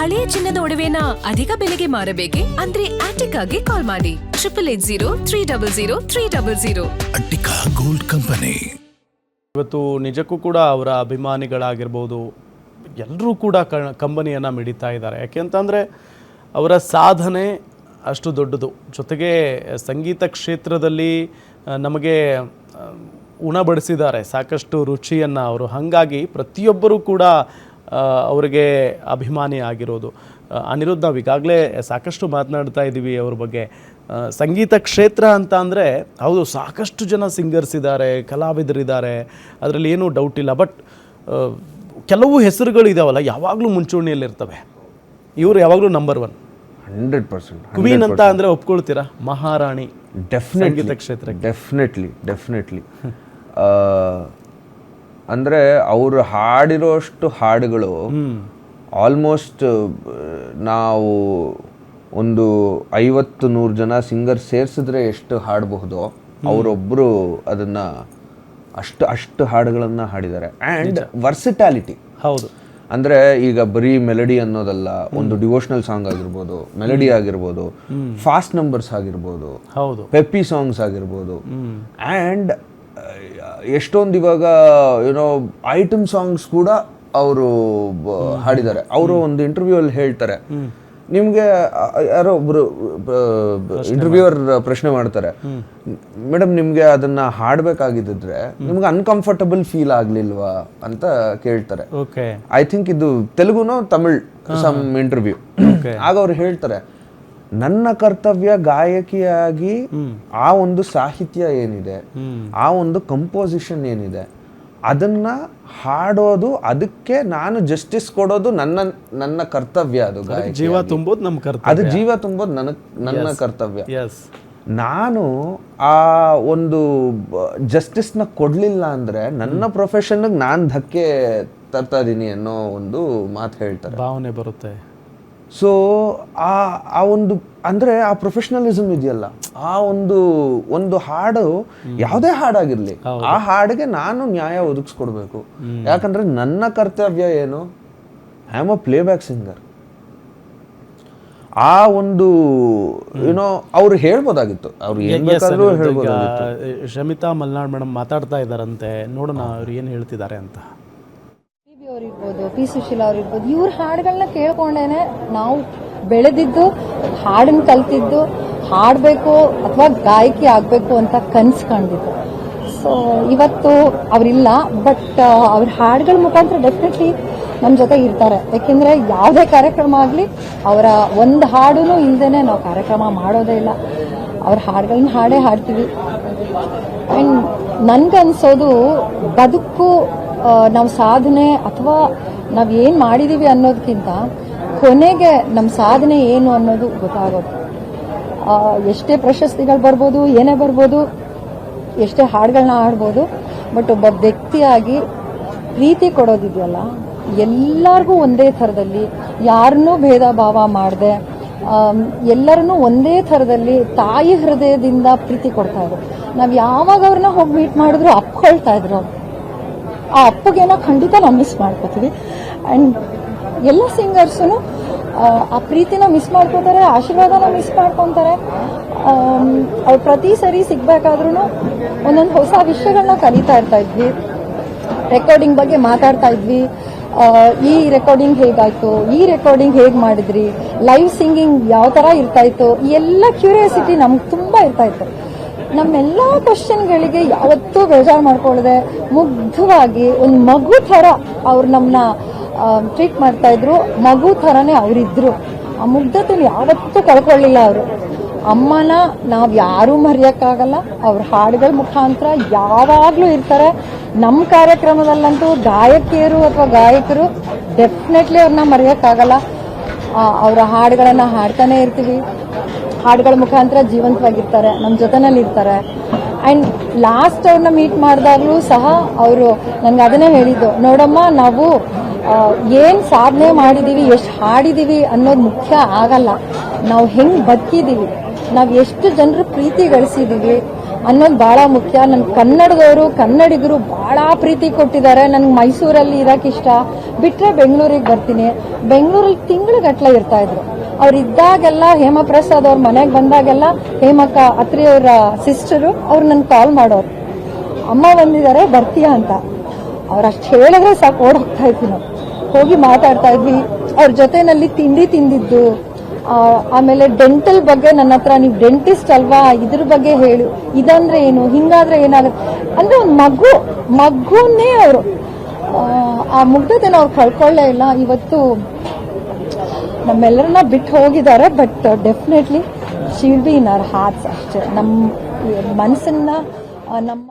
ಹಳೆಯ ಚಿನ್ನದ ಒಡವೆನ ಅಧಿಕ ಬೆಲೆಗೆ ಮಾರಬೇಕೆ? ಅಂದ್ರೆ ಆಟಿಕಾಗೆ ಕಾಲ್ ಮಾಡಿ 8880300300. Attica gold company. ಇವತ್ತು ನಿಜಕ್ಕೂ ಕೂಡ ಅವರ ಅಭಿಮಾನಿಗಳಾಗಿರ್ಬೋದು ಎಲ್ಲರೂ ಕೂಡ ಕಂಬನಿಯನ್ನು ಮಿಡಿತಾ ಇದ್ದಾರೆ. ಯಾಕೆಂತಂದರೆ ಅವರ ಸಾಧನೆ ಅಷ್ಟು ದೊಡ್ಡದು. ಜೊತೆಗೆ ಸಂಗೀತ ಕ್ಷೇತ್ರದಲ್ಲಿ ನಮಗೆ ಉಣಬಡಿಸಿದ್ದಾರೆ ಸಾಕಷ್ಟು ರುಚಿಯನ್ನು ಅವರು. ಹಾಗಾಗಿ ಪ್ರತಿಯೊಬ್ಬರೂ ಕೂಡ ಅವರಿಗೆ ಅಭಿಮಾನಿ ಆಗಿರೋದು. ಅನಿರುದ್ಧ, ನಾವು ಈಗಾಗಲೇ ಸಾಕಷ್ಟು ಮಾತನಾಡ್ತಾ ಇದ್ದೀವಿ ಅವ್ರ ಬಗ್ಗೆ. ಸಂಗೀತ ಕ್ಷೇತ್ರ ಅಂತ ಅಂದರೆ ಹೌದು, ಸಾಕಷ್ಟು ಜನ ಸಿಂಗರ್ಸ್ ಇದ್ದಾರೆ, ಕಲಾವಿದರಿದ್ದಾರೆ, ಅದರಲ್ಲಿ ಏನೂ ಡೌಟ್ ಇಲ್ಲ. ಬಟ್ ಕೆಲವು ಹೆಸರುಗಳು ಇದಾವಲ್ಲ, ಯಾವಾಗಲೂ ಮುಂಚೂಣಿಯಲ್ಲಿರ್ತವೆ. ಇವರು ಯಾವಾಗಲೂ ನಂಬರ್ 1, 100%. ಕ್ವೀನ್ ಅಂತ ಅಂದರೆ ಒಪ್ಕೊಳ್ತೀರಾ? ಮಹಾರಾಣಿ ಸಂಗೀತ ಕ್ಷೇತ್ರ. ಡೆಫಿನೆಟ್ಲಿ ಅಂದರೆ ಅವರು ಹಾಡಿರೋಷ್ಟು ಹಾಡುಗಳು ಆಲ್ಮೋಸ್ಟ್ ನಾವು ಒಂದು 50-100 ಜನ ಸಿಂಗರ್ ಸೇರಿಸಿದ್ರೆ ಎಷ್ಟು ಹಾಡಬಹುದೋ ಅವರೊಬ್ಬರು ಅದನ್ನು ಅಷ್ಟು ಹಾಡುಗಳನ್ನು ಹಾಡಿದ್ದಾರೆ. ಆ್ಯಂಡ್ ವರ್ಸಿಟ್ಯಾಲಿಟಿ. ಹೌದು, ಅಂದರೆ ಈಗ ಬರೀ ಮೆಲಡಿ ಅನ್ನೋದಲ್ಲ, ಒಂದು ಡಿವೋಷನಲ್ ಸಾಂಗ್ ಆಗಿರ್ಬೋದು, ಮೆಲಡಿ ಆಗಿರ್ಬೋದು, ಫಾಸ್ಟ್ ನಂಬರ್ಸ್ ಆಗಿರ್ಬೋದು, ಹೌದು, ಪೆಪ್ಪಿ ಸಾಂಗ್ಸ್ ಆಗಿರ್ಬೋದು, ಆ್ಯಂಡ್ ಎಷ್ಟೊಂದು ಇವಾಗ ಯುನೋ ಐಟಮ್ ಸಾಂಗ್ಸ್ ಕೂಡ ಅವರು ಹಾಡಿದ್ದಾರೆ. ಅವರು ಒಂದು ಇಂಟರ್ವ್ಯೂ ಅಲ್ಲಿ ಹೇಳ್ತಾರೆ, ನಿಮಗೆ ಯಾರೋ ಒಬ್ರು ಇಂಟರ್ವ್ಯೂವರ್ ಪ್ರಶ್ನೆ ಮಾಡ್ತಾರೆ, ಮೇಡಮ್ ನಿಮ್ಗೆ ಅದನ್ನ ಹಾಡ್ಬೇಕಾಗಿದ್ರೆ ನಿಮ್ಗೆ ಅನ್ಕಂಫರ್ಟಬಲ್ ಫೀಲ್ ಆಗ್ಲಿಲ್ವಾ ಅಂತ ಕೇಳ್ತಾರೆ. ಐ ಥಿಂಕ್ ಇದು ತೆಲುಗುನೋ ತಮಿಳ್ ಸಮ್ ಇಂಟರ್ವ್ಯೂ. ಆಗ ಅವ್ರು ಹೇಳ್ತಾರೆ, ನನ್ನ ಕರ್ತವ್ಯ ಗಾಯಕಿಯಾಗಿ ಆ ಒಂದು ಸಾಹಿತ್ಯ ಏನಿದೆ, ಆ ಒಂದು ಕಂಪೋಸಿಷನ್ ಏನಿದೆ, ಅದನ್ನ ಹಾಡೋದು, ಅದಕ್ಕೆ ನಾನು ಜಸ್ಟಿಸ್ ಕೊಡೋದು ನನ್ನ ಕರ್ತವ್ಯ. ಅದು ಜೀವ ತುಂಬೋದು ನಮ್ಮ ಕರ್ತವ್ಯ. ಅದು ಜೀವ ತುಂಬೋದು ನನ್ನ ಕರ್ತವ್ಯ. ನಾನು ಆ ಒಂದು ಜಸ್ಟಿಸ್ನ ಕೊಡ್ಲಿಲ್ಲ ಅಂದ್ರೆ ನನ್ನ ಪ್ರೊಫೆಷನ್ಗೆ ನಾನು ಧಕ್ಕೆ ತರ್ತಾ ಇದೀನಿ ಅನ್ನೋ ಒಂದು ಮಾತು ಹೇಳ್ತಾರೆ, ಭಾವನೆ ಬರುತ್ತೆ. ಸೊ ಆ ಒಂದು ಅಂದರೆ ಆ ಪ್ರೊಫೆಷನಲಿಸಮ್ ಇದೆಯಲ್ಲ, ಆ ಒಂದು ಹಾಡು ಯಾವುದೇ ಹಾಡಾಗಿರ್ಲಿ, ಆ ಹಾಡಿಗೆ ನಾನು ನ್ಯಾಯ ಒದಗಿಸ್ಕೊಡ್ಬೇಕು. ಯಾಕಂದ್ರೆ ನನ್ನ ಕರ್ತವ್ಯ ಏನು, I am a playback singer. ಆ ಒಂದು ಏನೋ ಅವ್ರು ಹೇಳ್ಬೋದಾಗಿತ್ತು, ಅವ್ರು ಏನ್ ಬೇಕಾದ್ರೂ ಹೇಳ್ಬೋದಾಗಿತ್ತು. ಶಮಿತಾ ಮಲ್ನಾಡ್ ಮೇಡಮ್ ಮಾತಾಡ್ತಾ ಇದ್ದಾರಂತೆ, ನೋಡೋಣ ಅವ್ರು ಏನು ಹೇಳ್ತಿದ್ದಾರೆ ಅಂತ. ಅವರಿರ್ಬೋದು, ಪಿ ಸುಶೀಲಾ ಅವರಿರ್ಬೋದು, ಇವ್ರ ಹಾಡುಗಳನ್ನ ಕೇಳ್ಕೊಂಡೇನೆ ನಾವು ಬೆಳೆದಿದ್ದು, ಹಾಡನ್ನ ಕಲ್ತಿದ್ದು, ಹಾಡಬೇಕು ಅಥವಾ ಗಾಯಕಿ ಆಗಬೇಕು ಅಂತ ಕನಸು ಕಂಡಿದ್ದು. ಸೊ ಇವತ್ತು ಅವರಿಲ್ಲ, ಬಟ್ ಅವ್ರ ಹಾಡುಗಳ ಮುಖಾಂತರ ಡೆಫಿನೆಟ್ಲಿ ನಮ್ಮ ಜೊತೆ ಇರ್ತಾರೆ. ಯಾಕೆಂದರೆ ಯಾವುದೇ ಕಾರ್ಯಕ್ರಮ ಆಗಲಿ ಅವರ ಒಂದು ಹಾಡೂ ಇಲ್ಲದೇ ನಾವು ಕಾರ್ಯಕ್ರಮ ಮಾಡೋದೇ ಇಲ್ಲ. ಅವ್ರ ಹಾಡುಗಳನ್ನ ಹಾಡ್ತೀವಿ. ಆ್ಯಂಡ್ ನನ್ಗನ್ಸೋದು ಬದುಕು ನಾವು ಸಾಧನೆ ಅಥವಾ ನಾವು ಏನು ಮಾಡಿದೀವಿ ಅನ್ನೋದಕ್ಕಿಂತ ಕೊನೆಗೆ ನಮ್ಮ ಸಾಧನೆ ಏನು ಅನ್ನೋದು ಗೊತ್ತಾಗೋದು. ಎಷ್ಟೇ ಪ್ರಶಸ್ತಿಗಳು ಬರ್ಬೋದು, ಏನೇ ಬರ್ಬೋದು, ಎಷ್ಟೇ ಹಾಡುಗಳನ್ನ ಹಾಡ್ಬೋದು, ಬಟ್ ಒಬ್ಬ ವ್ಯಕ್ತಿಯಾಗಿ ಪ್ರೀತಿ ಕೊಡೋದಿದೆಯಲ್ಲ, ಎಲ್ಲರಿಗೂ ಒಂದೇ ಥರದಲ್ಲಿ, ಯಾರನ್ನೂ ಭೇದ ಭಾವ ಮಾಡದೆ ಎಲ್ಲರನ್ನೂ ಒಂದೇ ಥರದಲ್ಲಿ ತಾಯಿ ಹೃದಯದಿಂದ ಪ್ರೀತಿ ಕೊಡ್ತಾ ಇದ್ರು. ನಾವು ಯಾವಾಗ ಅವ್ರನ್ನ ಹೋಗಿ ಮೀಟ್ ಮಾಡಿದ್ರು ಅಪ್ಕೊಳ್ತಾ ಇದ್ರು. ಆ ಅಪ್ಪಗೇನೋ ಖಂಡಿತ ನಾವು ಮಿಸ್ ಮಾಡ್ಕೋತೀವಿ. ಆ್ಯಂಡ್ ಎಲ್ಲ ಸಿಂಗರ್ಸು ಆ ಪ್ರೀತಿನ ಮಿಸ್ ಮಾಡ್ಕೋತಾರೆ, ಆಶೀರ್ವಾದನ ಮಿಸ್ ಮಾಡ್ಕೊತಾರೆ. ಅವ್ರು ಪ್ರತಿ ಸರಿ ಸಿಗ್ಬೇಕಾದ್ರೂ ಒಂದೊಂದು ಹೊಸ ವಿಷಯಗಳನ್ನ ಕಲಿತಾ ಇರ್ತಾ ಇದ್ವಿ. ರೆಕಾರ್ಡಿಂಗ್ ಬಗ್ಗೆ ಮಾತಾಡ್ತಾ ಇದ್ವಿ. ಈ ರೆಕಾರ್ಡಿಂಗ್ ಹೇಗಾಯ್ತು, ಈ ರೆಕಾರ್ಡಿಂಗ್ ಹೇಗೆ ಮಾಡಿದ್ರಿ, ಲೈವ್ ಸಿಂಗಿಂಗ್ ಯಾವ ಥರ ಇರ್ತಾ ಇತ್ತು, ಎಲ್ಲ ಕ್ಯೂರಿಯಾಸಿಟಿ ನಮ್ಗೆ ತುಂಬ ಇರ್ತಾ ಇತ್ತು. ನಮ್ಮೆಲ್ಲ ಕ್ವಶನ್ಗಳಿಗೆ ಯಾವತ್ತೂ ಬೇಜಾರು ಮಾಡ್ಕೊಳ್ಳದೆ ಮುಗ್ಧವಾಗಿ ಒಂದು ಮಗು ಥರ ಅವ್ರು ನಮ್ಮನ್ನ ಟ್ರೀಟ್ ಮಾಡ್ತಾ ಇದ್ರು. ಮಗು ಥರನೇ ಅವರಿದ್ರು. ಆ ಮುಗ್ಧತೆ ಯಾವತ್ತೂ ಕಳ್ಕೊಳ್ಳಿಲ್ಲ ಅವರು. ಅಮ್ಮನ ನಾವು ಯಾರೂ ಮರೆಯೋಕ್ಕಾಗಲ್ಲ. ಅವ್ರ ಹಾಡುಗಳ ಮುಖಾಂತರ ಯಾವಾಗಲೂ ಇರ್ತಾರೆ. ನಮ್ಮ ಕಾರ್ಯಕ್ರಮದಲ್ಲಂತೂ ಗಾಯಕಿಯರು ಅಥವಾ ಗಾಯಕರು ಡೆಫಿನೆಟ್ಲಿ ಅವ್ರನ್ನ ಮರೆಯೋಕ್ಕಾಗಲ್ಲ. ಅವರ ಹಾಡುಗಳನ್ನು ಹಾಡ್ತಾನೆ ಇರ್ತೀವಿ. ಹಾಡುಗಳ ಮುಖಾಂತರ ಜೀವಂತವಾಗಿರ್ತಾರೆ, ನಮ್ಮ ಜೊತೆನಲ್ಲಿ ಇರ್ತಾರೆ. ಆ್ಯಂಡ್ ಲಾಸ್ಟ್ ಅವ್ರನ್ನ ಮೀಟ್ ಮಾಡಿದಾಗಲೂ ಸಹ ಅವರು ನನಗೆ ಅದನ್ನೇ ಹೇಳಿದ್ದು, ನೋಡಮ್ಮ ನಾವು ಏನು ಸಾಧನೆ ಮಾಡಿದ್ದೀವಿ, ಎಷ್ಟು ಹಾಡಿದ್ದೀವಿ ಅನ್ನೋದು ಮುಖ್ಯ ಆಗಲ್ಲ, ನಾವು ಹೆಂಗೆ ಬದುಕಿದ್ದೀವಿ, ನಾವು ಎಷ್ಟು ಜನರ ಪ್ರೀತಿ ಗಳಿಸಿದ್ದೀವಿ, ಅನ್ನೋದು ಬಹಳ ಮುಖ್ಯ. ನನ್ ಕನ್ನಡದವರು ಕನ್ನಡಿಗರು ಬಹಳ ಪ್ರೀತಿ ಕೊಟ್ಟಿದ್ದಾರೆ. ನನ್ಗೆ ಮೈಸೂರಲ್ಲಿ ಇರಕ್ ಇಷ್ಟ, ಬಿಟ್ರೆ ಬೆಂಗಳೂರಿಗೆ ಬರ್ತೀನಿ. ಬೆಂಗಳೂರಲ್ಲಿ ತಿಂಗಳಗಟ್ಲೆ ಇರ್ತಾ ಇದ್ರು. ಅವ್ರು ಇದ್ದಾಗೆಲ್ಲ ಹೇಮಪ್ರಸಾದ್ ಅವ್ರ ಮನೆಗೆ ಬಂದಾಗೆಲ್ಲ ಹೇಮಕ್ಕ ಅತ್ರಿ ಅವರ ಸಿಸ್ಟರು ಅವ್ರು ನನ್ ಕಾಲ್ ಮಾಡೋರು, ಅಮ್ಮ ಬಂದಿದ್ದಾರೆ ಬರ್ತೀಯಾ ಅಂತ. ಅವ್ರು ಅಷ್ಟು ಹೇಳಿದ್ರೆ ಸಾಕು ಓಡೋಗ್ತಾ ಇದ್ವಿ. ನಾವು ಹೋಗಿ ಮಾತಾಡ್ತಾ ಇದ್ವಿ. ಅವ್ರ ಜೊತೆನಲ್ಲಿ ತಿಂಡಿ ತಿಂದಿದ್ದು, ಆಮೇಲೆ ಡೆಂಟಲ್ ಬಗ್ಗೆ ನನ್ನ ಹತ್ರ ನೀವು ಡೆಂಟಿಸ್ಟ್ ಅಲ್ವಾ ಇದ್ರ ಬಗ್ಗೆ ಹೇಳು, ಇದಂದ್ರೆ ಏನು, ಹಿಂಗಾದ್ರೆ ಏನಾಗುತ್ತೆ ಅಂದ್ರೆ ಒಂದು ಮಗುನೇ ಅವರು ಆ ಮುಗ್ಧತೆನ ಅವ್ರು ಕಳ್ಕೊಳ್ಳೇ ಇಲ್ಲ. ಇವತ್ತು ನಮ್ಮೆಲ್ಲರನ್ನ ಬಿಟ್ಟು ಹೋಗಿದ್ದಾರೆ, but definitely she will be in our arts ಅಷ್ಟೇ. ನಮ್ಮ ಮನಸ್ಸನ್ನ ನಮ್ಮ